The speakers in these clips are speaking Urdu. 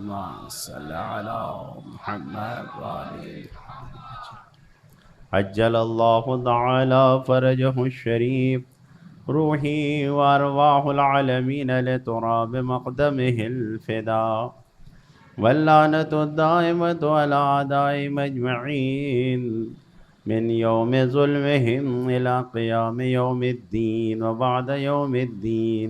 صل على محمد وآل عجل الله تعالى فرجه الشريف روحي وأرواح العالمين لتراب مقدمه الفداء واللعنة الدائمة على أعدائهم أجمعين من يوم ظلمهم إلى قيام يوم الدين وبعد يوم الدين.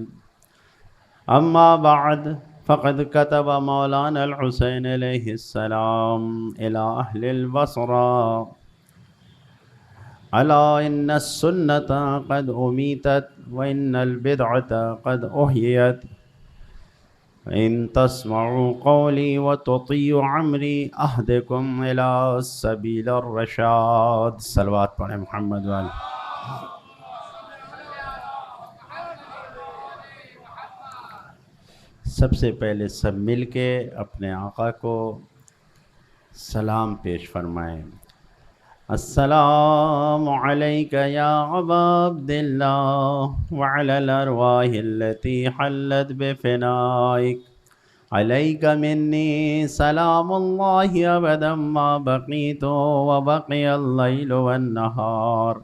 أما بعد، فقد كتب مولانا الحسين عليه السلام إلى أهل البصرة: ألا إن السنة قد أميتت وإن البدعة قد أحيت، إن تسمعوا قولي وتطيعوا عمري أهدكم إلى سبيل الرشاد. صلوات پڑھیں محمد والے. سب سے پہلے سب مل کے اپنے آقا کو سلام پیش فرمائیں. السلام علیک یا ابا عبداللہ وعلی الارواح التي حلت بفنائک، علیک منی سلام اللہ ابدا ما بقیت وبقی اللیل والنہار،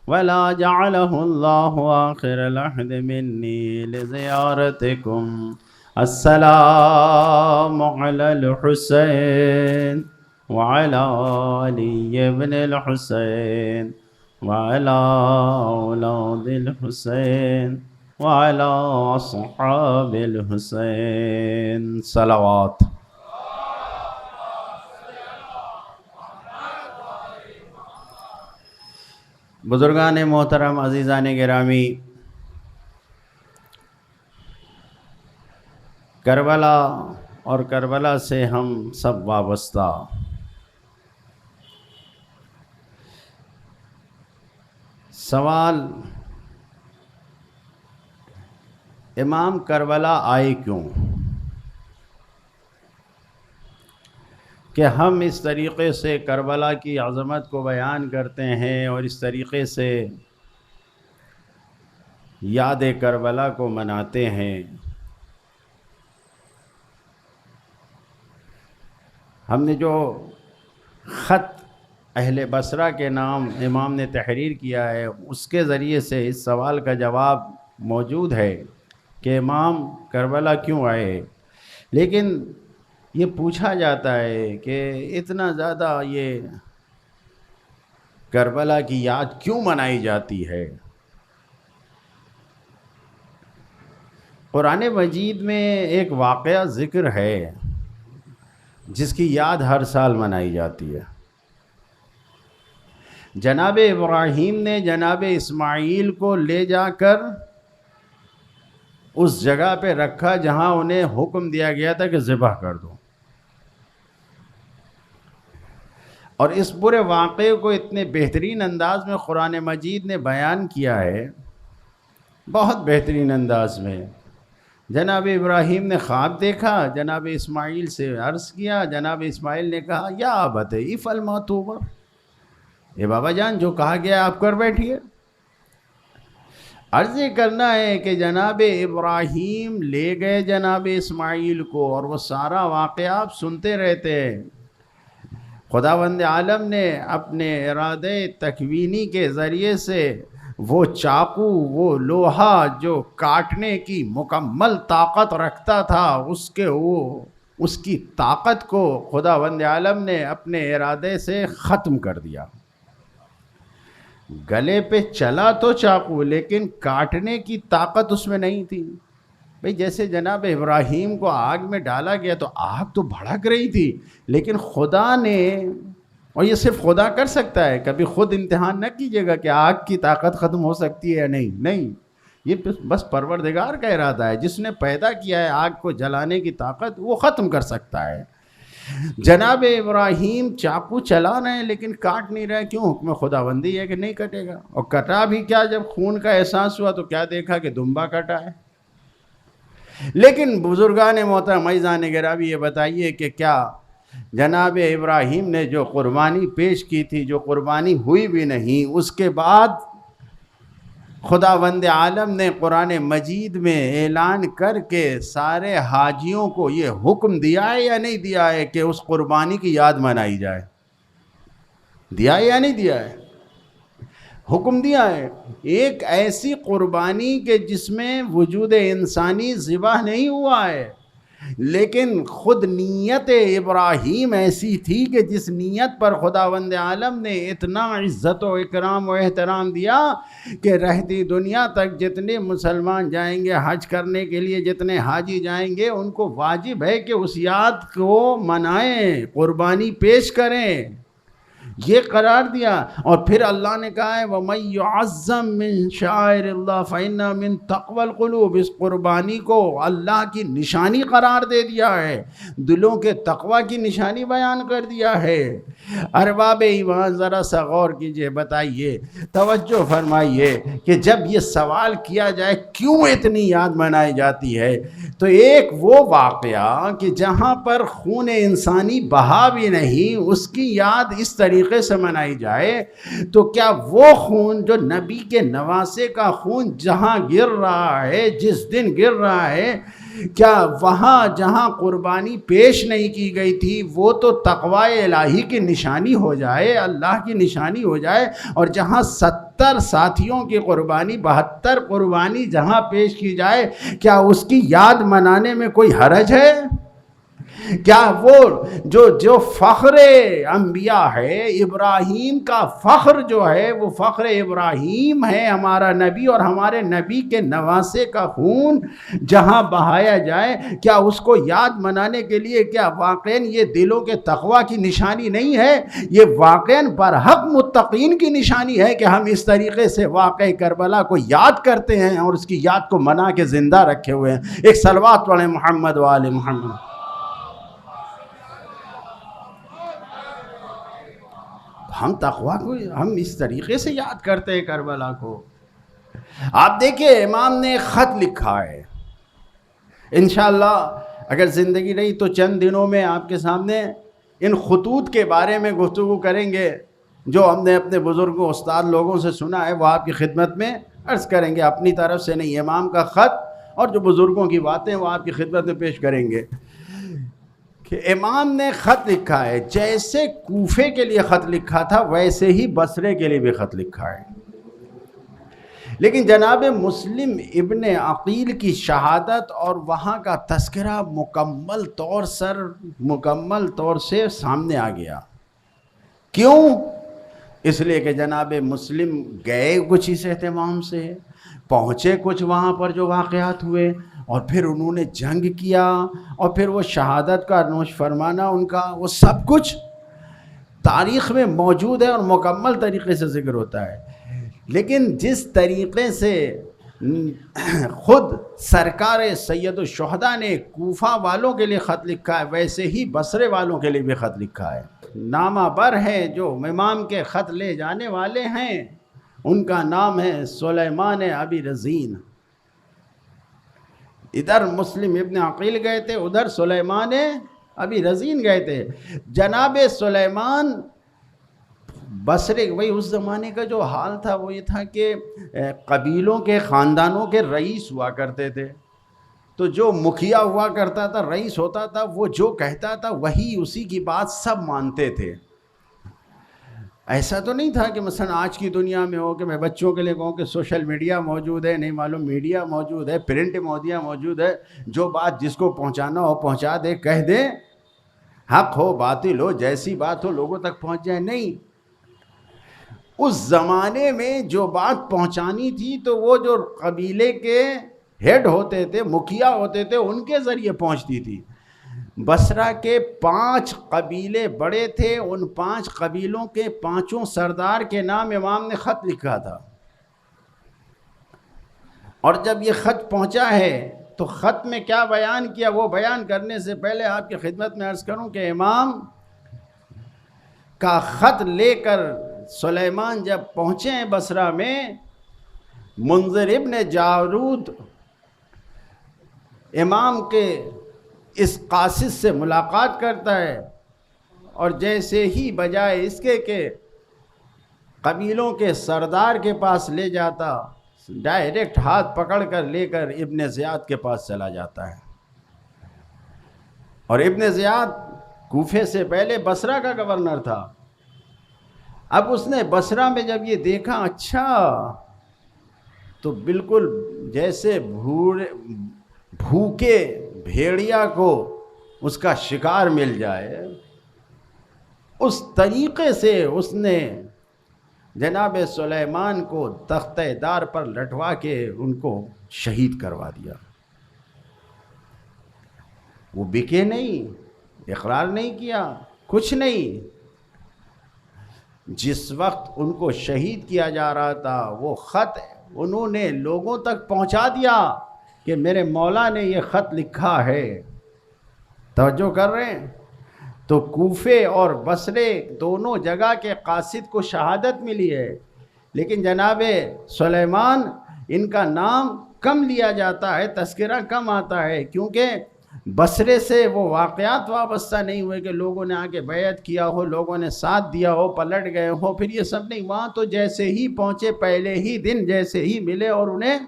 ولا جعلہ اللہ آخر العہد منی لزیارتکم. السلام علی الحسین وعلى علي بن الحسين وعلى أولاد الحسين وعلى أصحاب الحسين. صلوات. بزرگان محترم، عزیزان گرامی، کربلا اور کربلا سے ہم سب وابستہ. سوال: امام کربلا آئے کیوں؟ کہ ہم اس طریقے سے کربلا کی عظمت کو بیان کرتے ہیں اور اس طریقے سے یاد کربلا کو مناتے ہیں. ہم نے جو خط اہل بصرہ کے نام امام نے تحریر کیا ہے، اس کے ذریعے سے اس سوال کا جواب موجود ہے کہ امام کربلا کیوں آئے. لیکن یہ پوچھا جاتا ہے کہ اتنا زیادہ یہ کربلا کی یاد کیوں منائی جاتی ہے؟ قرآن مجید میں ایک واقعہ ذکر ہے جس کی یاد ہر سال منائی جاتی ہے. جناب ابراہیم نے جناب اسماعیل کو لے جا کر اس جگہ پہ رکھا جہاں انہیں حکم دیا گیا تھا کہ ذبح کر دو، اور اس پورے واقعے کو اتنے بہترین انداز میں قرآن مجید نے بیان کیا ہے، بہت بہترین انداز میں. جناب ابراہیم نے خواب دیکھا، جناب اسماعیل سے عرض کیا، جناب اسماعیل نے کہا یا ابت افعل ما تؤمر، اے بابا جان جو کہا گیا آپ کر بیٹھیے. عرض یہ کرنا ہے کہ جناب ابراہیم لے گئے جناب اسماعیل کو، اور وہ سارا واقعہ آپ سنتے رہتے ہیں. خداوند عالم نے اپنے ارادے تکوینی کے ذریعے سے وہ چاقو، وہ لوہا جو کاٹنے کی مکمل طاقت رکھتا تھا، اس کی طاقت کو خداوند عالم نے اپنے ارادے سے ختم کر دیا. گلے پہ چلا تو چاقو، لیکن کاٹنے کی طاقت اس میں نہیں تھی. بھئی جیسے جناب ابراہیم کو آگ میں ڈالا گیا تو آگ تو بھڑک رہی تھی، لیکن خدا نے، اور یہ صرف خدا کر سکتا ہے، کبھی خود امتحان نہ کیجیے گا کہ آگ کی طاقت ختم ہو سکتی ہے یا نہیں، یہ بس پروردگار کا ارادہ ہے. جس نے پیدا کیا ہے آگ کو جلانے کی طاقت، وہ ختم کر سکتا ہے. جناب ابراہیم چاقو چلا رہے ہیں لیکن کاٹ نہیں رہے. کیوں؟ حکم خداوندی ہے کہ نہیں کٹے گا. اور کٹا بھی کیا، جب خون کا احساس ہوا تو کیا دیکھا کہ دمبا کٹا ہے. لیکن بزرگان محترم عزیزان گرامی، یہ بتائیے کہ کیا جناب ابراہیم نے جو قربانی پیش کی تھی، جو قربانی ہوئی بھی نہیں، اس کے بعد خداوند عالم نے قرآن مجید میں اعلان کر کے سارے حاجیوں کو یہ حکم دیا ہے یا نہیں دیا ہے کہ اس قربانی کی یاد منائی جائے؟ دیا ہے یا نہیں دیا ہے؟ حکم دیا ہے۔ ایک ایسی قربانی کہ جس میں وجود انسانی ذبح نہیں ہوا ہے، لیکن خود نیت ابراہیم ایسی تھی کہ جس نیت پر خداوند عالم نے اتنا عزت و اکرام و احترام دیا کہ رہتی دنیا تک جتنے مسلمان جائیں گے حج کرنے کے لیے، جتنے حاجی جائیں گے، ان کو واجب ہے کہ اس یاد کو منائیں، قربانی پیش کریں، یہ قرار دیا۔ اور پھر اللہ نے کہا ہے وَمَن يُعَظَّم مِّن شَعَائِرِ اللَّهِ فَإِنَّهَا مِن تَقْوَى الْقُلُوبِ، اس قربانی کو اللہ کی نشانی قرار دے دیا ہے، دلوں کے تقوی کی نشانی بیان کر دیا ہے۔ ارباب ایمان ذرا سا غور کیجئے، بتائیے، توجہ فرمائیے کہ جب یہ سوال کیا جائے کیوں اتنی یاد منائی جاتی ہے، تو ایک وہ واقعہ کہ جہاں پر خون انسانی بہا بھی نہیں، اس کی یاد اس طریقے سے منائی جائے، تو کیا وہ خون جو نبی کے نواسے کا خون جہاں گر رہا ہے، جس دن گر رہا ہے، کیا وہاں جہاں قربانی پیش نہیں کی گئی تھی وہ تو تقوی الہی کی نشانی ہو جائے، اللہ کی نشانی ہو جائے، اور جہاں 70 ساتھیوں کی قربانی، 72 قربانی جہاں پیش کی جائے، کیا اس کی یاد منانے میں کوئی حرج ہے؟ کیا وہ جو فخر انبیاء ہے، ابراہیم کا فخر جو ہے، وہ فخر ابراہیم ہے ہمارا نبی، اور ہمارے نبی کے نواسے کا خون جہاں بہایا جائے، کیا اس کو یاد منانے کے لیے کیا واقعاً یہ دلوں کے تقوی کی نشانی نہیں ہے؟ یہ واقعاً برحق متقین کی نشانی ہے کہ ہم اس طریقے سے واقع کربلا کو یاد کرتے ہیں اور اس کی یاد کو منا کے زندہ رکھے ہوئے ہیں۔ ایک صلوات پڑھیں محمد و آل محمد۔ ہم تقوی کو ہم اس طریقے سے یاد کرتے ہیں کربلا کو۔ آپ دیکھیں امام نے خط لکھا ہے، انشاءاللہ اگر زندگی رہی تو چند دنوں میں آپ کے سامنے ان خطوط کے بارے میں گفتگو کریں گے جو ہم نے اپنے بزرگوں استاد لوگوں سے سنا ہے، وہ آپ کی خدمت میں عرض کریں گے، اپنی طرف سے نہیں، امام کا خط اور جو بزرگوں کی باتیں وہ آپ کی خدمت میں پیش کریں گے۔ کہ امام نے خط لکھا ہے، جیسے کوفے کے لیے خط لکھا تھا ویسے ہی بصرے کے لیے بھی خط لکھا ہے، لیکن جناب مسلم ابن عقیل کی شہادت اور وہاں کا تذکرہ مکمل طور سے سامنے آ گیا۔ کیوں؟ اس لیے کہ جناب مسلم گئے کچھ اس اہتمام سے، پہنچے کچھ وہاں پر جو واقعات ہوئے، اور پھر انہوں نے جنگ کیا، اور پھر وہ شہادت کا نوش فرمانا ان کا، وہ سب کچھ تاریخ میں موجود ہے اور مکمل طریقے سے ذکر ہوتا ہے۔ لیکن جس طریقے سے خود سرکار سید الشہداء نے کوفہ والوں کے لیے خط لکھا ہے، ویسے ہی بصرے والوں کے لیے بھی خط لکھا ہے۔ نامہ بر ہیں جو امام کے خط لے جانے والے ہیں، ان کا نام ہے سلیمان ابی رزین۔ ادھر مسلم ابن عقیل گئے تھے، ادھر سلیمان ابی رزین گئے تھے۔ جناب سلیمان بصرے، وہی اس زمانے کا جو حال تھا وہ یہ تھا کہ قبیلوں کے خاندانوں کے رئیس ہوا کرتے تھے، تو جو مکھیا ہوا کرتا تھا، رئیس ہوتا تھا، وہ جو کہتا تھا وہی اسی کی بات سب مانتے تھے۔ ایسا تو نہیں تھا کہ مثلا آج کی دنیا میں ہو کہ میں بچوں کے لیے کہوں کہ سوشل میڈیا موجود ہے، نہیں معلوم میڈیا موجود ہے، پرنٹ میڈیا موجود ہے، جو بات جس کو پہنچانا ہو پہنچا دے، کہہ دے، حق ہو باطل ہو جیسی بات ہو لوگوں تک پہنچ جائے۔ نہیں، اس زمانے میں جو بات پہنچانی تھی تو وہ جو قبیلے کے ہیڈ ہوتے تھے، مکھیا ہوتے تھے، ان کے ذریعے پہنچتی تھی۔ بصرہ کے 5 قبیلے بڑے تھے، ان 5 قبیلوں کے 5 سردار کے نام امام نے خط لکھا تھا، اور جب یہ خط پہنچا ہے تو خط میں کیا بیان کیا، وہ بیان کرنے سے پہلے آپ کی خدمت میں عرض کروں کہ امام کا خط لے کر سلیمان جب پہنچے ہیں بصرہ میں، منذر ابن جارود امام کے اس قاصد سے ملاقات کرتا ہے، اور جیسے ہی بجائے اس کے کہ قبیلوں کے سردار کے پاس لے جاتا، ڈائریکٹ ہاتھ پکڑ کر لے کر ابن زیاد کے پاس چلا جاتا ہے. اور ابن زیاد کوفے سے پہلے بصرہ کا گورنر تھا. اب اس نے بصرہ میں جب یہ دیکھا اچھا تو بالکل جیسے بھوکے بھیڑیا کو اس کا شکار مل جائے اس طریقے سے اس نے جناب سلیمان کو تختہ دار پر لٹوا کے ان کو شہید کروا دیا. وہ بکے نہیں، اقرار نہیں کیا، کچھ نہیں. جس وقت ان کو شہید کیا جا رہا تھا وہ خط انہوں نے لوگوں تک پہنچا دیا کہ میرے مولا نے یہ خط لکھا ہے. توجہ کر رہے ہیں؟ تو کوفے اور بصرے دونوں جگہ کے قاصد کو شہادت ملی ہے، لیکن جناب سلیمان ان کا نام کم لیا جاتا ہے، تذکرہ کم آتا ہے، کیونکہ بصرے سے وہ واقعات وابستہ نہیں ہوئے کہ لوگوں نے آ کے بیعت کیا ہو، لوگوں نے ساتھ دیا ہو، پلٹ گئے ہو، پھر یہ سب نہیں. وہاں تو جیسے ہی پہنچے پہلے ہی دن جیسے ہی ملے اور انہیں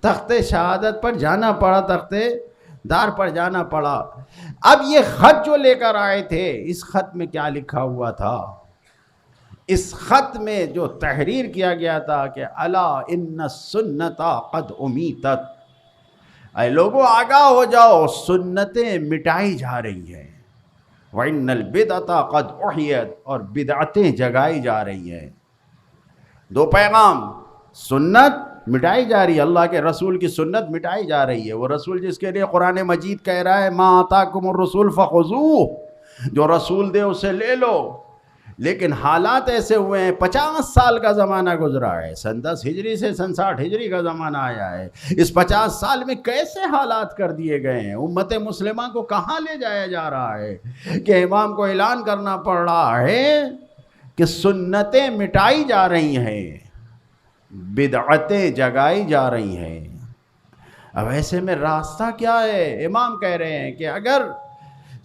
تخت شہادت پر جانا پڑا، تخت دار پر جانا پڑا. اب یہ خط جو لے کر آئے تھے، اس خط میں کیا لکھا ہوا تھا؟ اس خط میں جو تحریر کیا گیا تھا کہ الا ان السنۃ قد امیتت، اے لوگوں آگاہ ہو جاؤ، سنتیں مٹائی جا رہی ہیں. وَإِنَّ الْبِدْعَةَ قَدْ أُحْيَتْ، اور بدعتیں جگائی جا رہی ہیں. دو پیغام، سنت مٹائی جا رہی ہے، اللہ کے رسول کی سنت مٹائی جا رہی ہے. وہ رسول جس کے لیے قرآن مجید کہہ رہا ہے مَا آتَاكُمُ الرَّسُولُ فَخُذُوهُ، جو رسول دے اسے لے لو. لیکن حالات ایسے ہوئے ہیں، 50 سال کا زمانہ گزرا ہے، سن 10 ہجری سے سن 60 ہجری کا زمانہ آیا ہے. اس 50 سال میں کیسے حالات کر دیے گئے ہیں. امت مسلمہ کو کہاں لے جایا جا رہا ہے کہ امام کو اعلان کرنا پڑ رہا ہے کہ سنتیں مٹائی جا رہی ہیں، بدعتیں جگائی جا رہی ہیں. اب ایسے میں راستہ کیا ہے؟ امام کہہ رہے ہیں کہ اگر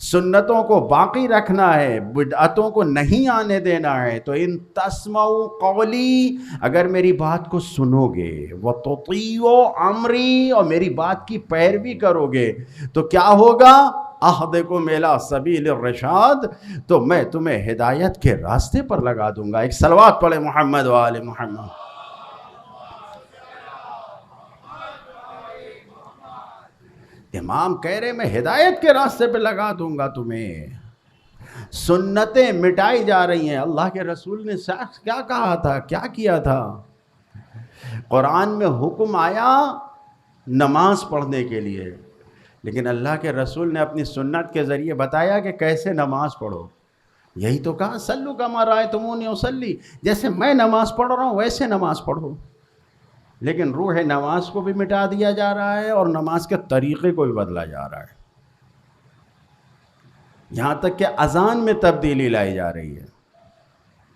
سنتوں کو باقی رکھنا ہے، بدعتوں کو نہیں آنے دینا ہے، تو ان تسمعوا قولی، اگر میری بات کو سنو گے، وتطیعوا امری، اور میری بات کی پیروی کرو گے، تو کیا ہوگا؟ اہدکم الی سبیل الرشاد، تو میں تمہیں ہدایت کے راستے پر لگا دوں گا. ایک صلوات پڑھے محمد و آل محمد. امام کہہ رہے میں ہدایت کے راستے پہ لگا دوں گا تمہیں. سنتیں مٹائی جا رہی ہیں. اللہ کے رسول نے کیا کہا تھا، کیا کیا تھا؟ قرآن میں حکم آیا نماز پڑھنے کے لیے، لیکن اللہ کے رسول نے اپنی سنت کے ذریعے بتایا کہ کیسے نماز پڑھو. یہی تو کہا صلو کما رأیتمونی اصلی، جیسے میں نماز پڑھ رہا ہوں ویسے نماز پڑھو. لیکن روح نماز کو بھی مٹا دیا جا رہا ہے اور نماز کے طریقے کو بھی بدلا جا رہا ہے. یہاں تک کہ اذان میں تبدیلی لائی جا رہی ہے.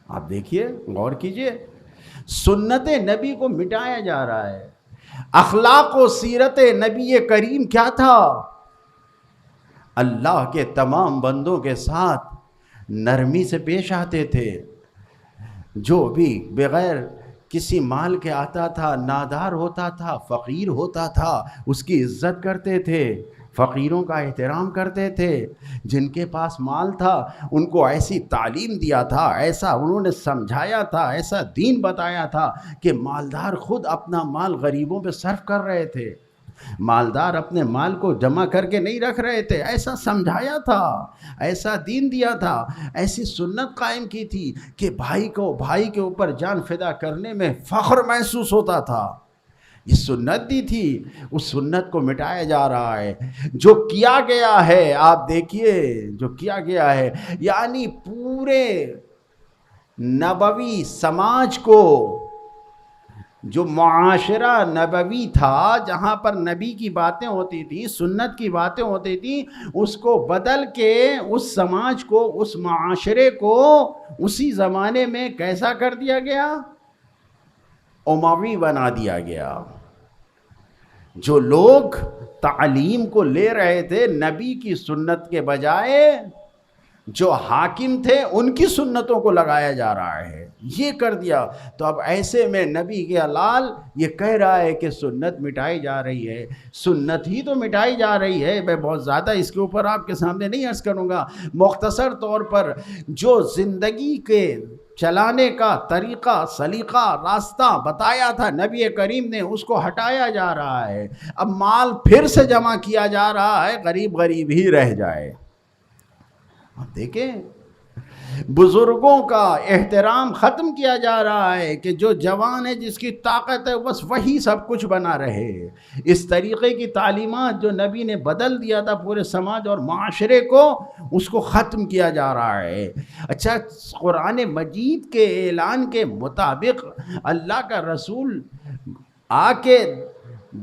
آپ دیکھیے، غور کیجئے، سنت نبی کو مٹایا جا رہا ہے. اخلاق و سیرت نبی کریم کیا تھا؟ اللہ کے تمام بندوں کے ساتھ نرمی سے پیش آتے تھے. جو بھی بغیر کسی مال کے آتا تھا، نادار ہوتا تھا، فقیر ہوتا تھا، اس کی عزت کرتے تھے، فقیروں کا احترام کرتے تھے. جن کے پاس مال تھا ان کو ایسی تعلیم دیا تھا، ایسا انہوں نے سمجھایا تھا، ایسا دین بتایا تھا کہ مالدار خود اپنا مال غریبوں پہ صرف کر رہے تھے. مالدار اپنے مال کو جمع کر کے نہیں رکھ رہے تھے. ایسا سمجھایا تھا، ایسا دین دیا تھا، ایسی سنت قائم کی تھی کہ بھائی کے اوپر جان فدا کرنے میں فخر محسوس ہوتا تھا. یہ سنت دی تھی، اس سنت کو مٹایا جا رہا ہے. جو کیا گیا ہے، آپ دیکھیے جو کیا گیا ہے، یعنی پورے نبوی سماج کو، جو معاشرہ نبوی تھا جہاں پر نبی کی باتیں ہوتی تھیں، سنت کی باتیں ہوتی تھیں، اس کو بدل کے اس سماج کو، اس معاشرے کو اسی زمانے میں کیسا کر دیا گیا؟ اموی بنا دیا گیا. جو لوگ تعلیم کو لے رہے تھے نبی کی سنت کے بجائے، جو حاکم تھے ان کی سنتوں کو لگایا جا رہا ہے، یہ کر دیا۔ تو اب ایسے میں نبی کے لال یہ کہہ رہا ہے کہ سنت مٹائی جا رہی ہے، سنت ہی تو مٹائی جا رہی ہے۔ میں بہت زیادہ اس کے اوپر آپ کے سامنے نہیں عرض کروں گا، مختصر طور پر جو زندگی کے چلانے کا طریقہ، سلیقہ، راستہ بتایا تھا نبی کریم نے، اس کو ہٹایا جا رہا ہے۔ اب مال پھر سے جمع کیا جا رہا ہے، غریب غریب ہی رہ جائے۔ اب دیکھیں بزرگوں کا احترام ختم کیا جا رہا ہے کہ جو جوان ہے، جس کی طاقت ہے، بس وہی سب کچھ بنا رہے۔ اس طریقے کی تعلیمات جو نبی نے بدل دیا تھا پورے سماج اور معاشرے کو، اس کو ختم کیا جا رہا ہے۔ اچھا، قرآن مجید کے اعلان کے مطابق اللہ کا رسول آ کے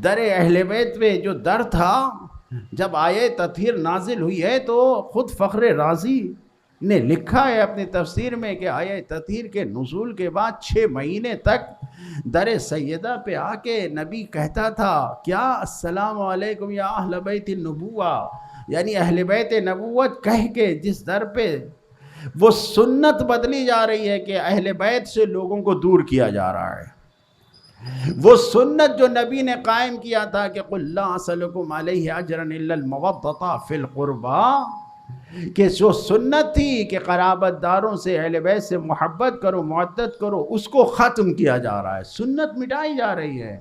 در اہل بیت میں جو در تھا، جب آیے تطہیر نازل ہوئی ہے تو خود فخر رازی نے لکھا ہے اپنی تفسیر میں کہ آیہ تطہیر کے نزول کے بعد 6 مہینے تک در سیدہ پہ آ کے نبی کہتا تھا کیا، السلام علیکم یا اہل بیت النبوہ، یعنی اہل بیت نبوت کہہ کے جس در پہ وہ سنت بدلی جا رہی ہے کہ اہل بیت سے لوگوں کو دور کیا جا رہا ہے۔ وہ سنت جو نبی نے قائم کیا تھا کہ قُلْ لَا أَسْأَلُكُمْ عَلَيْهِ أَجْرًا إِلَّا الْمَوَدَّةَ فِي الْقُرْبَى، کہ جو سنت تھی کہ قرابت داروں سے، اہل بیت سے محبت کرو، معدت کرو، اس کو ختم کیا جا رہا ہے، سنت مٹائی جا رہی ہے۔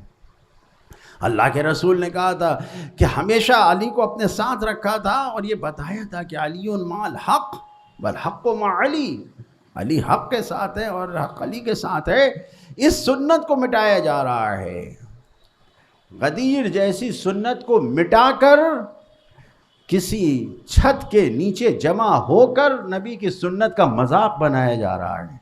اللہ کے رسول نے کہا تھا کہ ہمیشہ علی کو اپنے ساتھ رکھا تھا اور یہ بتایا تھا کہ علی مع الحق والحق مع علی، علی حق کے ساتھ ہے اور حق علی کے ساتھ ہے۔ اس سنت کو مٹایا جا رہا ہے۔ غدیر جیسی سنت کو مٹا کر کسی چھت کے نیچے جمع ہو کر نبی کی سنت کا مذاق بنایا جا رہا ہے۔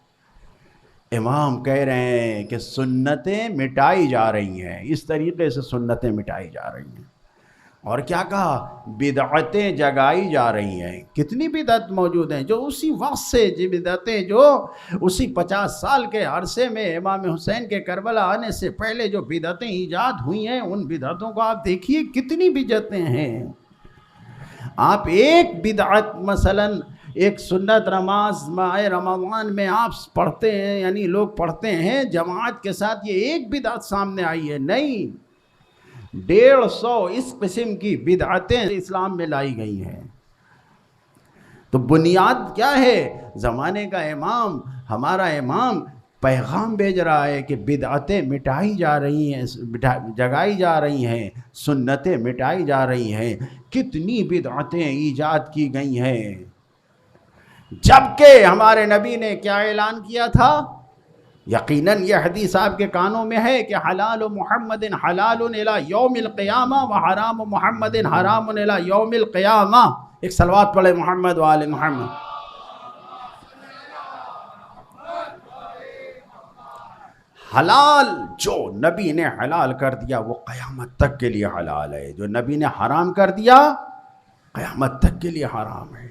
امام کہہ رہے ہیں کہ سنتیں مٹائی جا رہی ہیں، اس طریقے سے سنتیں مٹائی جا رہی ہیں۔ اور کیا کہا، بدعتیں جگائی جا رہی ہیں۔ کتنی بدعت موجود ہیں جو اسی وقت سے، جو بدعتیں جو اسی 50 سال کے عرصے میں امام حسین کے کربلا آنے سے پہلے جو بدعتیں ایجاد ہوئی ہیں، ان بدعتوں کو آپ دیکھیے کتنی بدعتیں ہیں۔ آپ ایک بدعت مثلا ایک سنت نماز ماہ رمضان میں آپ پڑھتے ہیں، یعنی لوگ پڑھتے ہیں جماعت کے ساتھ، یہ ایک بدعت سامنے آئی ہے؟ نہیں، 150 اس قسم کی بدعتیں اسلام میں لائی گئی ہیں۔ تو بنیاد کیا ہے؟ زمانے کا امام، ہمارا امام پیغام بھیج رہا ہے کہ بدعتیں مٹائی جا رہی ہیں، جگائی جا رہی ہیں، سنتیں مٹائی جا رہی ہیں۔ کتنی بدعتیں ایجاد کی گئی ہیں، جبکہ ہمارے نبی نے کیا اعلان کیا تھا؟ یقیناً یہ حدیث آپ کے کانوں میں ہے کہ حلال محمد حلال الی یوم القیامہ و حرام محمد حرام الی یوم القیامہ۔ ایک صلوات پڑھے محمد و آل محمد۔ حلال جو نبی نے حلال کر دیا وہ قیامت تک کے لیے حلال ہے، جو نبی نے حرام کر دیا قیامت تک کے لیے حرام ہے۔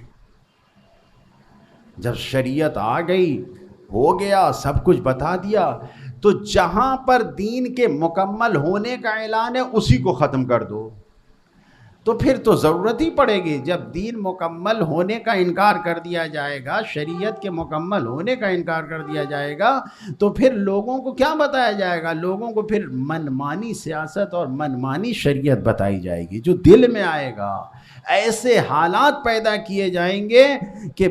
جب شریعت آ گئی، ہو گیا، سب کچھ بتا دیا، تو جہاں پر دین کے مکمل ہونے کا اعلان ہے اسی کو ختم کر دو، تو پھر تو ضرورت ہی پڑے گی۔ جب دین مکمل ہونے کا انکار کر دیا جائے گا، شریعت کے مکمل ہونے کا انکار کر دیا جائے گا، تو پھر لوگوں کو کیا بتایا جائے گا؟ لوگوں کو پھر منمانی سیاست اور منمانی شریعت بتائی جائے گی، جو دل میں آئے گا۔ ایسے حالات پیدا کیے جائیں گے کہ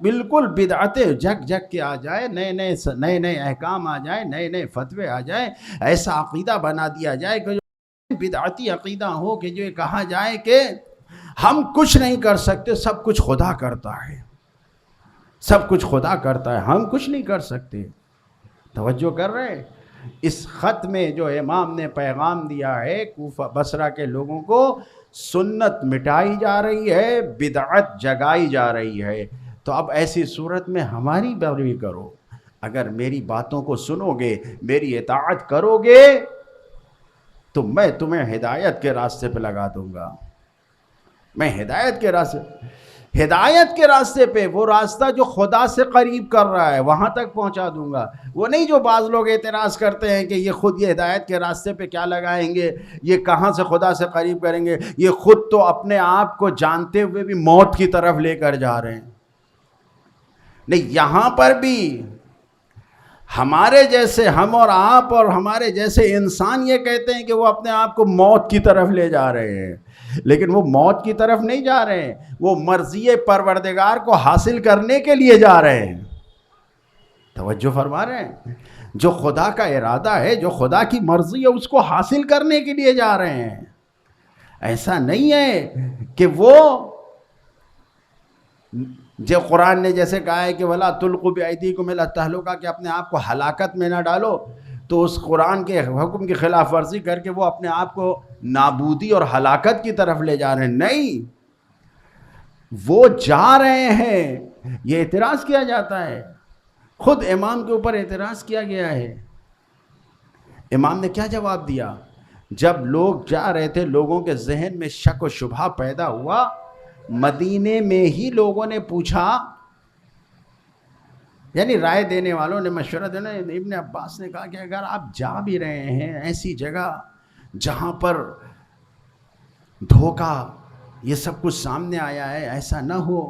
بالکل بدعتیں جگ جگ کے آ جائے، نئے احکام آ جائیں، نئے فتوے آ جائیں، ایسا عقیدہ بنا دیا جائے کہ بدعتی عقیدہ ہو کہ جو یہ کہا جائے کہ ہم کچھ نہیں کر سکتے، سب کچھ خدا کرتا ہے، سب کچھ خدا کرتا ہے، ہم کچھ نہیں کر سکتے۔ توجہ کر رہے ہیں؟ اس خط میں جو امام نے پیغام دیا ہے کوفہ بصرہ کے لوگوں کو، سنت مٹائی جا رہی ہے، بدعت جگائی جا رہی ہے۔ تو اب ایسی صورت میں ہماری پیروی کرو، اگر میری باتوں کو سنو گے، میری اطاعت کرو گے، تو میں تمہیں ہدایت کے راستے پہ لگا دوں گا۔ میں ہدایت کے راستے پہ، وہ راستہ جو خدا سے قریب کر رہا ہے وہاں تک پہنچا دوں گا۔ وہ نہیں جو بعض لوگ اعتراض کرتے ہیں کہ یہ خود یہ ہدایت کے راستے پہ کیا لگائیں گے، یہ کہاں سے خدا سے قریب کریں گے، یہ خود تو اپنے آپ کو جانتے ہوئے بھی موت کی طرف لے کر جا رہے ہیں۔ نہیں، یہاں پر بھی ہمارے جیسے، ہم اور آپ اور ہمارے جیسے انسان یہ کہتے ہیں کہ وہ اپنے آپ کو موت کی طرف لے جا رہے ہیں، لیکن وہ موت کی طرف نہیں جا رہے ہیں، وہ مرضی پروردگار کو حاصل کرنے کے لیے جا رہے ہیں۔ توجہ فرما رہے ہیں؟ جو خدا کا ارادہ ہے، جو خدا کی مرضی ہے، اس کو حاصل کرنے کے لیے جا رہے ہیں۔ ایسا نہیں ہے کہ وہ، جو قرآن نے جیسے کہا ہے کہ وَلَا تُلْقُوا بِأَيْدِيكُمْ إِلَى التَّهْلُكَةِ، کہ اپنے آپ کو ہلاکت میں نہ ڈالو، تو اس قرآن کے حکم کی خلاف ورزی کر کے وہ اپنے آپ کو نابودی اور ہلاکت کی طرف لے جا رہے ہیں۔ نہیں، وہ جا رہے ہیں۔ یہ اعتراض کیا جاتا ہے، خود امام کے اوپر اعتراض کیا گیا ہے۔ امام نے کیا جواب دیا؟ جب لوگ جا رہے تھے، لوگوں کے ذہن میں شک و شبہ پیدا ہوا، مدینے میں ہی لوگوں نے پوچھا، یعنی رائے دینے والوں نے، مشورہ دینا، ابن عباس نے کہا کہ اگر آپ جا بھی رہے ہیں ایسی جگہ جہاں پر دھوکہ، یہ سب کچھ سامنے آیا ہے، ایسا نہ ہو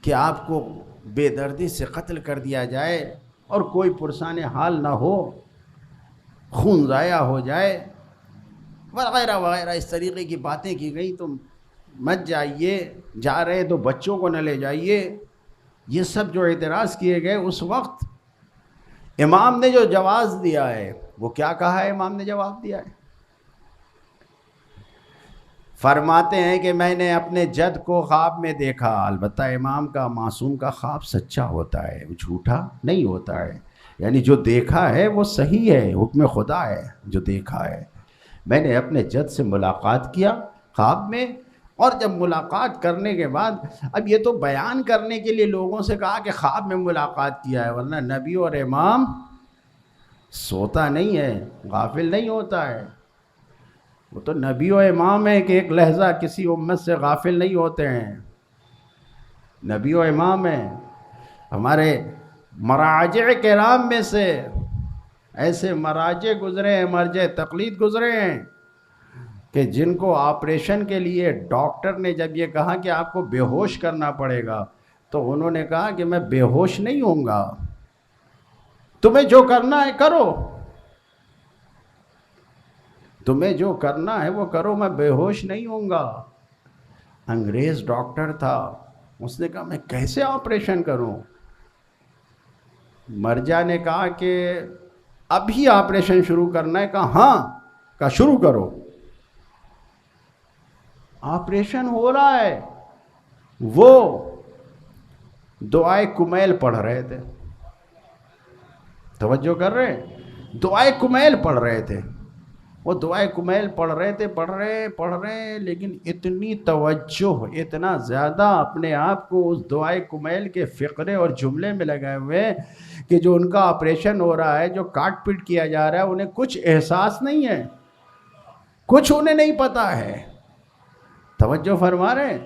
کہ آپ کو بے دردی سے قتل کر دیا جائے اور کوئی پرسان حال نہ ہو، خون ضائع ہو جائے وغیرہ وغیرہ، اس طریقے کی باتیں کی گئی، تم مت جائیے، جا رہے تو بچوں کو نہ لے جائیے۔ یہ سب جو اعتراض کیے گئے، اس وقت امام نے جو جواز دیا ہے، وہ کیا کہا ہے؟ امام نے جواب دیا ہے، فرماتے ہیں کہ میں نے اپنے جد کو خواب میں دیکھا۔ البتہ امام کا، معصوم کا خواب سچا ہوتا ہے، جھوٹا نہیں ہوتا ہے، یعنی جو دیکھا ہے وہ صحیح ہے، حکم خدا ہے جو دیکھا ہے۔ میں نے اپنے جد سے ملاقات کیا خواب میں، اور جب ملاقات کرنے کے بعد، اب یہ تو بیان کرنے کے لیے لوگوں سے کہا کہ خواب میں ملاقات کیا ہے، ورنہ نبی اور امام سوتا نہیں ہے، غافل نہیں ہوتا ہے۔ وہ تو نبی و امام ہے کہ ایک لہجہ کسی امت سے غافل نہیں ہوتے ہیں، نبی و امام ہیں۔ ہمارے مراجع کرام میں سے ایسے مراجع گزرے ہیں، مرجع تقلید گزرے ہیں، کہ جن کو آپریشن کے لیے ڈاکٹر نے جب یہ کہا کہ آپ کو بے ہوش کرنا پڑے گا، تو انہوں نے کہا کہ میں بے ہوش نہیں ہوں گا، تمہیں جو کرنا ہے کرو، تمہیں جو کرنا ہے وہ کرو، میں بے ہوش نہیں ہوں گا۔ انگریز ڈاکٹر تھا، اس نے کہا میں کیسے آپریشن کروں؟ مرجع نے کہا کہ ابھی آپریشن شروع کرنا ہے؟ کہا ہاں، کہا شروع کرو۔ آپریشن ہو رہا ہے، وہ دعائے کمیل پڑھ رہے تھے، توجہ کر رہے ہیں؟ دعائے کمیل پڑھ رہے تھے، وہ دعائے کمیل پڑھ رہے، لیکن اتنی توجہ، اتنا زیادہ اپنے آپ کو اس دعائے کمیل کے فقرے اور جملے میں لگائے ہوئے کہ جو ان کا آپریشن ہو رہا ہے، جو کاٹ پٹ کیا جا رہا ہے، انہیں کچھ احساس نہیں ہے، کچھ انہیں نہیں پتا ہے۔ توجہ فرما رہے ہیں؟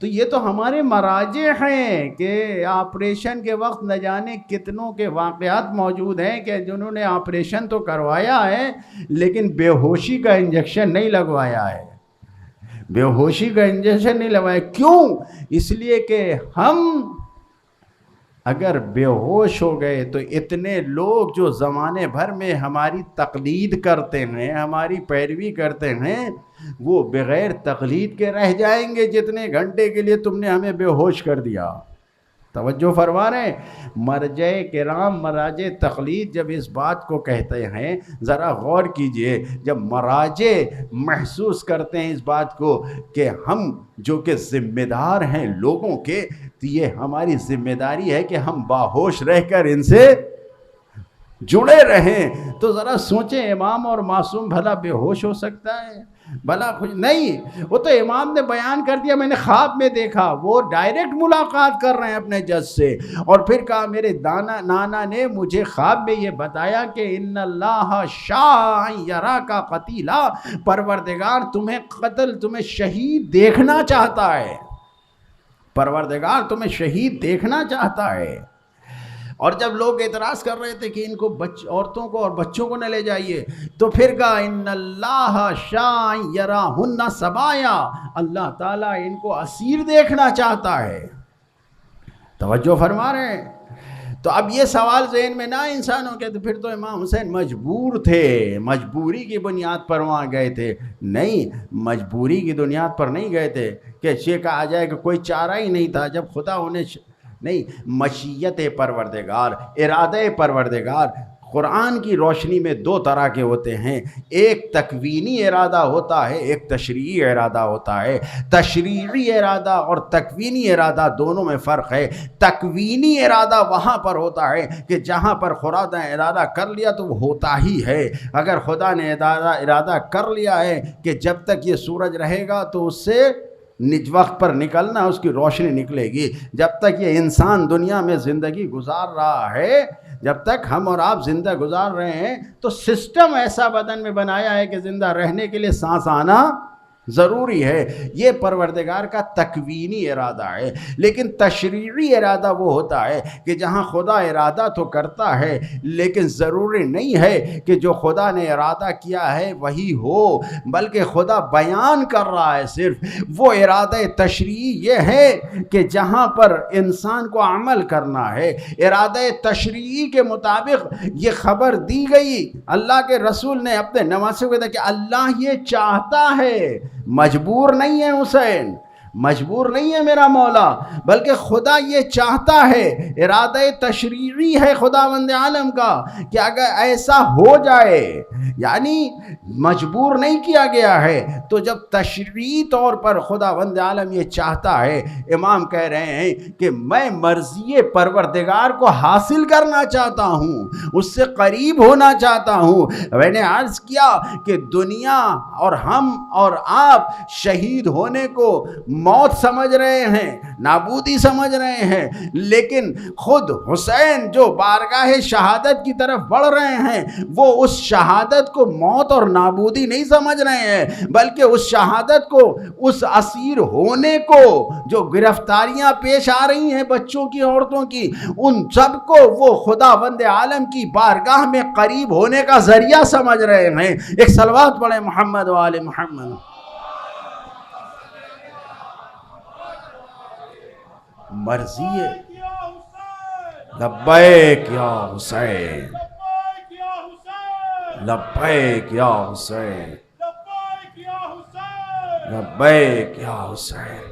تو یہ تو ہمارے مراجع ہیں کہ آپریشن کے وقت نہ جانے کتنوں کے واقعات موجود ہیں کہ جنہوں نے آپریشن تو کروایا ہے لیکن بے ہوشی کا انجیکشن نہیں لگوایا ہے، بے ہوشی کا انجیکشن نہیں لگوایا۔ کیوں؟ اس لیے کہ ہم اگر بے ہوش ہو گئے تو اتنے لوگ جو زمانے بھر میں ہماری تقلید کرتے ہیں، ہماری پیروی کرتے ہیں، وہ بغیر تقلید کے رہ جائیں گے جتنے گھنٹے کے لیے تم نے ہمیں بے ہوش کر دیا۔ توجہ فرما رہے ہیں؟ مرجع کرام، مراجع تقلید جب اس بات کو کہتے ہیں، ذرا غور کیجئے، جب مراجع محسوس کرتے ہیں اس بات کو کہ ہم جو کہ ذمہ دار ہیں لوگوں کے، تو یہ ہماری ذمہ داری ہے کہ ہم باہوش رہ کر ان سے جڑے رہیں، تو ذرا سوچیں، امام اور معصوم بھلا بے ہوش ہو سکتا ہے؟ بھلا کچھ نہیں۔ وہ تو امام نے بیان کر دیا میں نے خواب میں دیکھا، وہ ڈائریکٹ ملاقات کر رہے ہیں اپنے جج سے، اور پھر کہا میرے نانا نے مجھے خواب میں یہ بتایا کہ ان اللہ شاء یراک قتیلا، پروردگار تمہیں شہید دیکھنا چاہتا ہے، پروردگار تمہیں شہید دیکھنا چاہتا ہے۔ اور جب لوگ اعتراض کر رہے تھے کہ ان کو عورتوں کو اور بچوں کو نہ لے جائیے، تو پھر کہا ان اللہ شاء یراہن سبایا، اللہ تعالیٰ ان کو اسیر دیکھنا چاہتا ہے۔ توجہ فرما رہے ہیں؟ تو اب یہ سوال ذہن میں نہ انسانوں کے، تو پھر تو امام حسین مجبور تھے، مجبوری کی بنیاد پر وہاں گئے تھے. نہیں، مجبوری کی بنیاد پر نہیں گئے تھے کہ یہ کہا جائے کہ کوئی چارہ ہی نہیں تھا جب خدا انہیں نہیں، مشیت پروردگار، ارادہ پروردگار قرآن کی روشنی میں دو طرح کے ہوتے ہیں. ایک تکوینی ارادہ ہوتا ہے، ایک تشریعی ارادہ ہوتا ہے. تشریعی ارادہ اور تکوینی ارادہ دونوں میں فرق ہے. تکوینی ارادہ وہاں پر ہوتا ہے کہ جہاں پر خدا نے ارادہ کر لیا تو وہ ہوتا ہی ہے. اگر خدا نے ارادہ کر لیا ہے کہ جب تک یہ سورج رہے گا تو اس سے وقت پر نکلنا، اس کی روشنی نکلے گی. جب تک یہ انسان دنیا میں زندگی گزار رہا ہے، جب تک ہم اور آپ زندہ گزار رہے ہیں، تو سسٹم ایسا بدن میں بنایا ہے کہ زندہ رہنے کے لیے سانس آنا ضروری ہے. یہ پروردگار کا تکوینی ارادہ ہے. لیکن تشریعی ارادہ وہ ہوتا ہے کہ جہاں خدا ارادہ تو کرتا ہے لیکن ضروری نہیں ہے کہ جو خدا نے ارادہ کیا ہے وہی ہو، بلکہ خدا بیان کر رہا ہے. صرف وہ ارادہ تشریعی یہ ہے کہ جہاں پر انسان کو عمل کرنا ہے، ارادہ تشریعی کے مطابق یہ خبر دی گئی. اللہ کے رسول نے اپنے نواسے کو کہا کہ اللہ یہ چاہتا ہے. مجبور نہیں ہے حسین، مجبور نہیں ہے میرا مولا، بلکہ خدا یہ چاہتا ہے. ارادہ تشریعی ہے خداوند عالم کا کہ اگر ایسا ہو جائے، یعنی مجبور نہیں کیا گیا ہے. تو جب تشریعی طور پر خداوند عالم یہ چاہتا ہے، امام کہہ رہے ہیں کہ میں مرضی پروردگار کو حاصل کرنا چاہتا ہوں، اس سے قریب ہونا چاہتا ہوں. میں نے عرض کیا کہ دنیا اور ہم اور آپ شہید ہونے کو موت سمجھ رہے ہیں، نابودی سمجھ رہے ہیں، لیکن خود حسین جو بارگاہ شہادت کی طرف بڑھ رہے ہیں وہ اس شہادت کو موت اور نابودی نہیں سمجھ رہے ہیں، بلکہ اس شہادت کو، اس اسیر ہونے کو، جو گرفتاریاں پیش آ رہی ہیں بچوں کی، عورتوں کی، ان سب کو وہ خداوند عالم کی بارگاہ میں قریب ہونے کا ذریعہ سمجھ رہے ہیں. ایک صلوات پڑھیں محمد و آل محمد. مرضی ہے. لبیک یا حسین، لبیک یا حسین، لبیک یا حسین.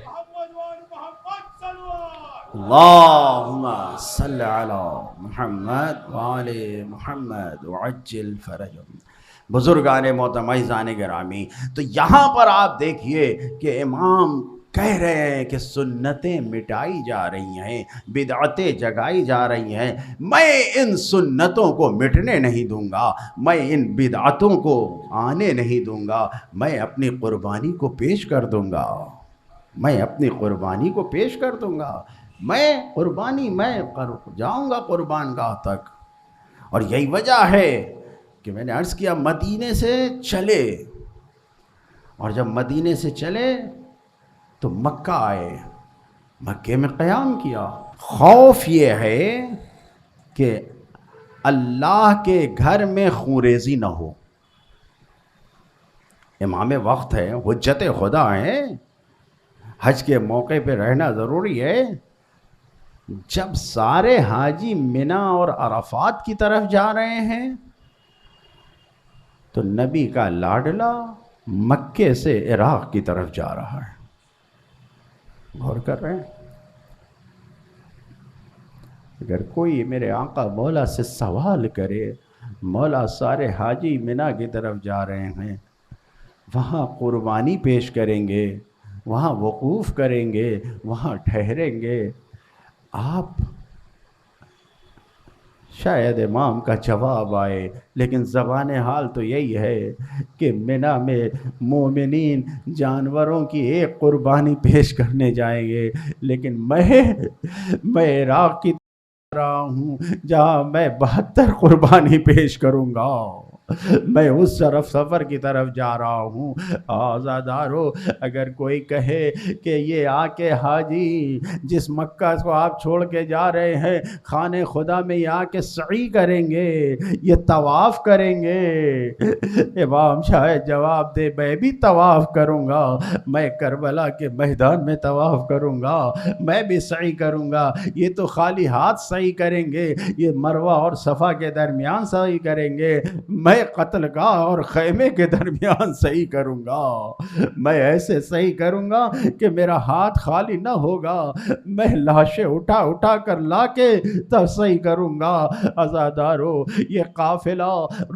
اللہم صلی علی محمد وآل محمد وعجل فرجهم. بزرگان محترمین گرامی، تو یہاں پر آپ دیکھیے کہ امام کہہ رہے ہیں کہ سنتیں مٹائی جا رہی ہیں، بدعتیں جگائی جا رہی ہیں. میں ان سنتوں کو مٹنے نہیں دوں گا، میں ان بدعتوں کو آنے نہیں دوں گا. میں اپنی قربانی کو پیش کر دوں گا، میں اپنی قربانی کو پیش کر دوں گا. میں قربانی، میں جاؤں گا قربان گاہ تک. اور یہی وجہ ہے کہ میں نے عرض کیا مدینے سے چلے، اور جب مدینے سے چلے تو مکہ آئے، مکے میں قیام کیا. خوف یہ ہے کہ اللہ کے گھر میں خونریزی نہ ہو. امام وقت ہے، حجت خدا ہے، حج کے موقع پہ رہنا ضروری ہے. جب سارے حاجی منا اور عرفات کی طرف جا رہے ہیں تو نبی کا لاڈلا مکے سے عراق کی طرف جا رہا ہے. غور کر رہے ہیں؟ اگر کوئی میرے آقا مولا سے سوال کرے، مولا سارے حاجی منا کی طرف جا رہے ہیں، وہاں قربانی پیش کریں گے، وہاں وقوف کریں گے، وہاں ٹھہریں گے، آپ شاید امام کا جواب آئے، لیکن زبان حال تو یہی ہے کہ منا میں مومنین جانوروں کی ایک قربانی پیش کرنے جائیں گے، لیکن میں عراق کی طرف رہا ہوں جہاں میں 72 قربانی پیش کروں گا. میں اس طرف سفر کی طرف جا رہا ہوں۔ آزادارو، اگر کوئی کہے کہ یہ آ کے حاجی جس مکہ کو آپ چھوڑ کے جا رہے ہیں خانہ خدا میں یہ آ کے سعی کریں گے، یہ طواف کریں گے، امام شاید جواب دے میں بھی طواف کروں گا، میں کربلا کے میدان میں طواف کروں گا، میں بھی سعی کروں گا۔ یہ تو خالی ہاتھ سعی کریں گے، یہ مروہ اور صفا کے درمیان سعی کریں گے، میں قتل گاہ اور خیمے کے درمیان صحیح کروں گا، میں ایسے صحیح کروں گا کہ میرا ہاتھ خالی نہ ہوگا، میں لاشیں اٹھا اٹھا کر لا کے تب صحیح کروں گا۔ عزادارو، یہ قافلہ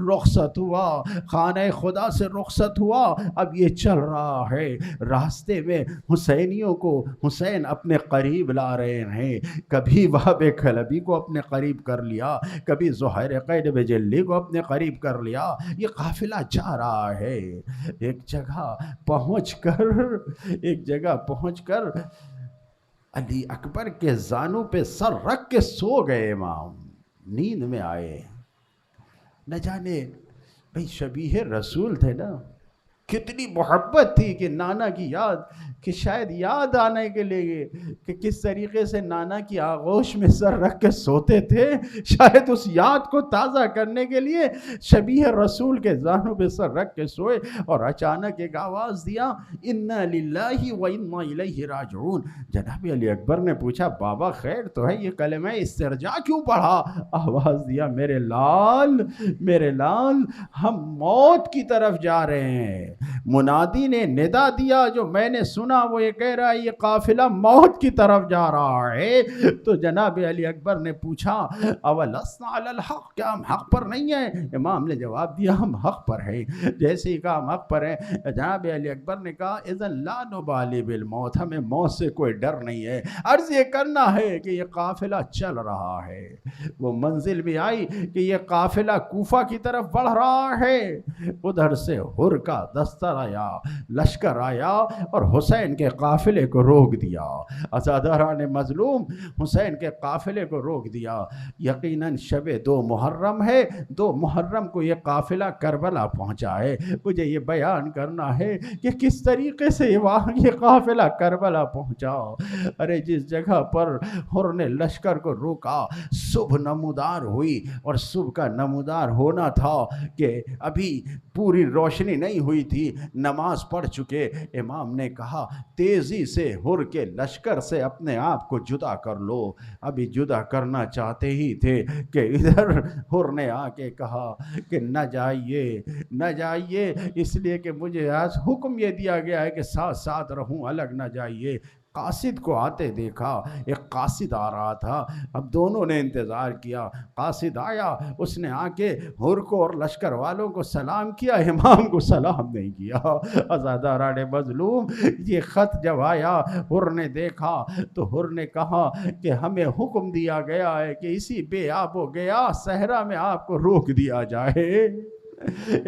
رخصت ہوا، خانہ خدا سے رخصت ہوا، اب یہ چل رہا ہے، راستے میں حسینیوں کو حسین اپنے قریب لا رہے ہیں، کبھی وہب کلبی کو اپنے قریب کر لیا، کبھی زہیر قید بجلی کو اپنے قریب کر لیا، یہ قافلہ جا رہا ہے۔ ایک جگہ پہنچ کر علی اکبر کے زانوں پہ سر رکھ کے سو گئے امام، نیند میں آئے، نہ جانے بھئی شبیہ رسول تھے نا، کتنی محبت تھی کہ نانا کی یاد، کہ شاید یاد آنے کے لیے کہ کس طریقے سے نانا کی آغوش میں سر رکھ کے سوتے تھے، شاید اس یاد کو تازہ کرنے کے لیے شبیہ رسول کے زانوں پہ سر رکھ کے سوئے، اور اچانک ایک آواز دیا، انا للہ و انا الیہ راجعون۔ جناب علی اکبر نے پوچھا بابا خیر تو ہے، یہ کلمہ استرجاع کیوں پڑھا؟ آواز دیا میرے لال ہم موت کی طرف جا رہے ہیں۔ منادی نے ندا دیا، جو میں نے سنا وہ یہ کہہ رہا ہے یہ قافلہ موت کی طرف جا رہا ہے۔ تو جناب علی اکبر نے پوچھا اولسنا علی الحق، کیا ہم حق پر نہیں ہیں؟ امام نے جواب دیا ہم حق پر ہیں۔ جیسے ہی کہا ہم حق پر ہیں، جناب علی اکبر نے کہا اذن لا نبالی بالموت، ہمیں موت سے کوئی ڈر نہیں ہے، عرض یہ کرنا ہے کہ یہ قافلہ چل رہا ہے۔ وہ منزل بھی آئی کہ یہ قافلہ کوفہ کی طرف بڑھ رہا ہے، ادھر سے ہر کا دستر آیا، لشکر آیا اور حسین کے قافلے کو روک دیا۔ عزاداران مظلوم حسین کے قافلے کو روک دیا۔ یقیناً شب 2 محرم ہے، 2 محرم کو یہ قافلہ کربلا پہنچا ہے۔ مجھے یہ بیان کرنا ہے کہ کس طریقے سے یہ قافلہ کربلا پہنچا۔ ارے جس جگہ پر ہر نے لشکر کو روکا، صبح نمودار ہوئی، اور صبح کا نمودار ہونا تھا کہ ابھی پوری روشنی نہیں ہوئی تھی، نماز پڑھ چکے۔ امام نے کہا تیزی سے ہر کے لشکر سے اپنے آپ کو جدا کر لو۔ ابھی جدا کرنا چاہتے ہی تھے کہ ادھر ہر نے آ کے کہا کہ نہ جائیے، اس لیے کہ مجھے آج حکم یہ دیا گیا ہے کہ ساتھ ساتھ رہوں، الگ نہ جائیے۔ قاصد کو آتے دیکھا، ایک قاصد آ رہا تھا، اب دونوں نے انتظار کیا، قاصد آیا، اس نے آ کے ہر کو اور لشکر والوں کو سلام کیا، امام کو سلام نہیں کیا۔ عزاداران مظلوم یہ خط جب آیا ہر نے دیکھا تو ہر نے کہا کہ ہمیں حکم دیا گیا ہے کہ اسی بے آب و گیا صحرا میں آپ کو روک دیا جائے۔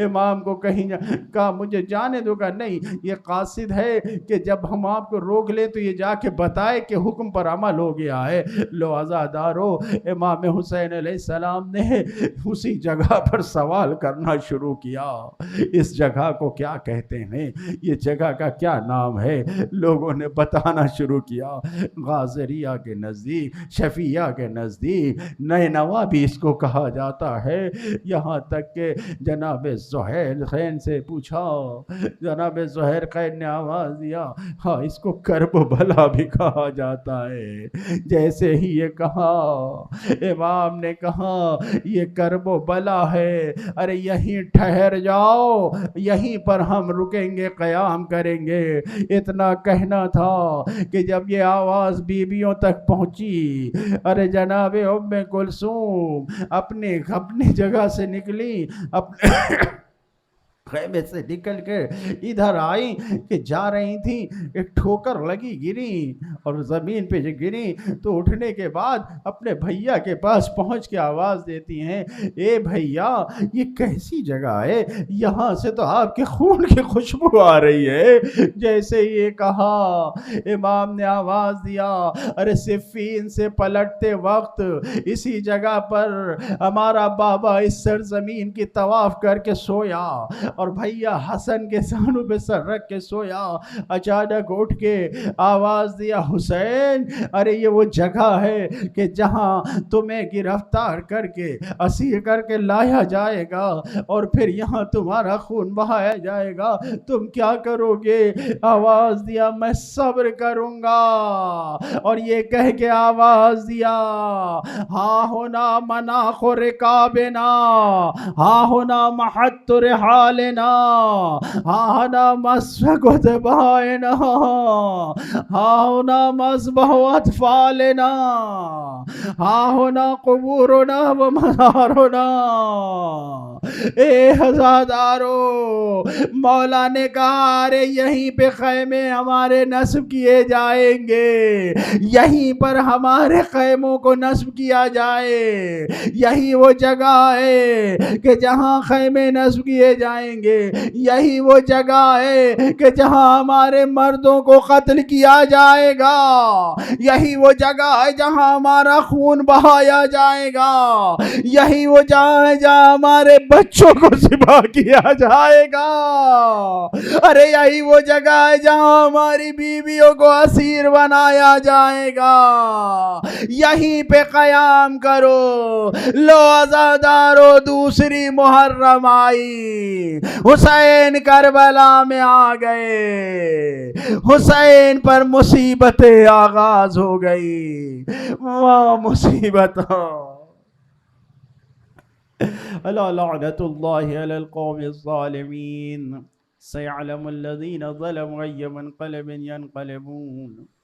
امام کو کہا مجھے جانے دو گا، نہیں یہ قاصد ہے کہ جب ہم آپ کو روک لیں تو یہ جا کے بتائے کہ حکم پر عمل ہو گیا ہے۔ لو عزادارو، امام حسین علیہ السلام نے اسی جگہ پر سوال کرنا شروع کیا، اس جگہ کو کیا کہتے ہیں، یہ جگہ کا کیا نام ہے؟ لوگوں نے بتانا شروع کیا، غازریہ کے نزدیک، شفیہ کے نزدیک، نینوا بھی اس کو کہا جاتا ہے۔ یہاں تک کہ جناب زہیر خین سے پوچھا، جناب زہیر خین نے آواز دیا ہاں اس کو کرب بلا بھی کہا جاتا ہے۔ جیسے ہی یہ کہا، امام نے کہا یہ کرب بلا ہے، ارے یہیں ٹھہر جاؤ، یہیں پر ہم رکیں گے، قیام کریں گے۔ اتنا کہنا تھا کہ جب یہ آواز بیویوں تک پہنچی، ارے جناب ام کلثوم اپنی جگہ سے نکلی، خیمے سے نکل کے ادھر آئی کہ جا رہی تھیں، ایک ٹھوکر لگی، گری، اور زمین پہ جو گری تو اٹھنے کے بعد اپنے بھیا کے پاس پہنچ کے آواز دیتی ہیں، اے بھیا یہ کیسی جگہ ہے، یہاں سے تو آپ کے خون کی خوشبو آ رہی ہے۔ جیسے یہ کہا امام نے آواز دیا، ارے صفین سے پلٹتے وقت اسی جگہ پر ہمارا بابا اس سرزمین کی طواف کر کے سویا، اور بھیا حسن کے سانوں پہ سر رکھ کے سویا، اچانک اٹھ کے آواز دیا، حسین ارے یہ وہ جگہ ہے کہ جہاں تمہیں گرفتار کر کے اسیر کر کے لایا جائے گا، اور پھر یہاں تمہارا خون بہایا جائے گا، تم کیا کرو گے؟ آواز دیا، میں صبر کروں گا، اور یہ کہہ کے آواز دیا، ہاں ہونا مناخ رکابنا، ہاں ہونا محط رحالنا، ہاں ہونا مسفق دمائنا، ہاں ہونا مذبح اطفالنا، ہاں ہونا قبورنا و مزارنا۔ اے ہزادارو، مولا نے کہا ارے یہیں پہ خیمے ہمارے نصب کیے جائیں گے، یہیں پر ہمارے خیموں کو نصب کیا جائے، یہی وہ جگہ ہے کہ جہاں خیمے نصب کیے جائیں گے، یہی وہ جگہ ہے کہ جہاں ہمارے مردوں کو قتل کیا جائے گا، یہی وہ جگہ ہے جہاں ہمارا خون بہایا جائے گا، یہی وہ جگہ ہے جہاں ہمارے بچوں کو ذبح کیا جائے گا، ارے یہی وہ جگہ ہے جہاں ہماری بیویوں کو اسیر بنایا جائے گا، یہیں پہ قیام کرو۔ لو عزادارو، دوسری محرم آئی، حسین کربلا میں آ گئے، حسین پر مصیبتیں آغاز ہو گئی، واہ مصیبت، الا لعنت اللہ علی القوم الظالمین، سيعلم الذين ظلموا أي منقلب ينقلبون۔